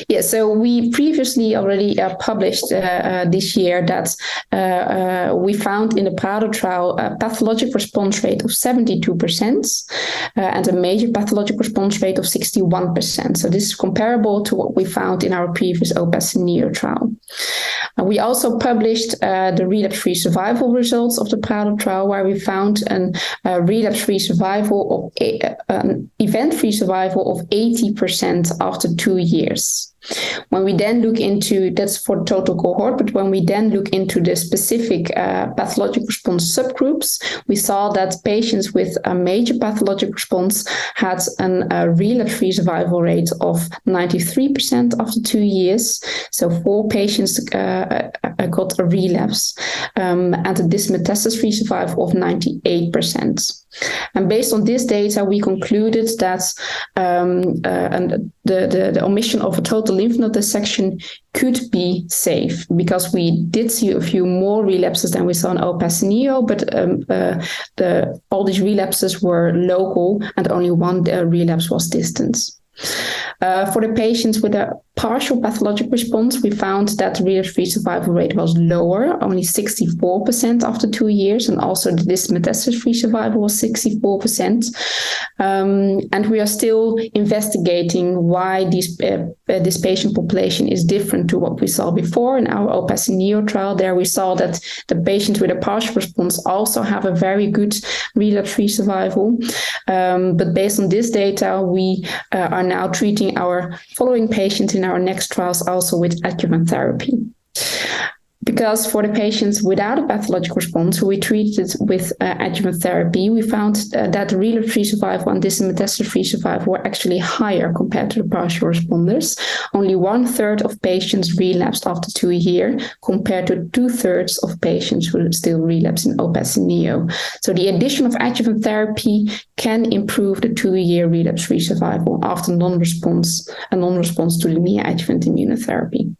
Yeah, so we previously already published this year that we found in the PRADO trial a pathologic response rate of 72% and a major pathologic response rate of 61%. So this is comparable to what we found in our previous OpACIN-neo trial. We also published the relapse-free survival results of the PRADO trial, where we found an relapse-free survival of an event-free survival of 80% after 2 years. When we then look into, that's for the total cohort, but when we then look into the specific pathologic response subgroups, we saw that patients with a major pathologic response had a relapse-free survival rate of 93% after 2 years. So 4 patients got a relapse, and a dismetastasis-free survival of 98%. And based on this data, we concluded that the omission of a total lymph node dissection could be safe, because we did see a few more relapses than we saw in OpACIN-neo, but all these relapses were local and only one relapse was distant. For the patients with a partial pathologic response, we found that the relapse-free survival rate was lower, only 64% after 2 years, and also the dismetastasis-free survival was 64%. And we are still investigating why this patient population is different to what we saw before in our OpACIN-neo trial. There we saw that the patients with a partial response also have a very good relapse-free survival. But based on this data, we are now treating our following patients in our next trials also with adjuvant therapy. Because for the patients without a pathologic response who we treated with adjuvant therapy, we found that the relapse-free survival and dismetastasis-free survival were actually higher compared to the partial responders. Only 1/3 of patients relapsed after 2 years, compared to 2/3 of patients who still relapse in OpACIN-neo. So the addition of adjuvant therapy can improve the 2-year relapse-free survival after non-response to the neoadjuvant immunotherapy.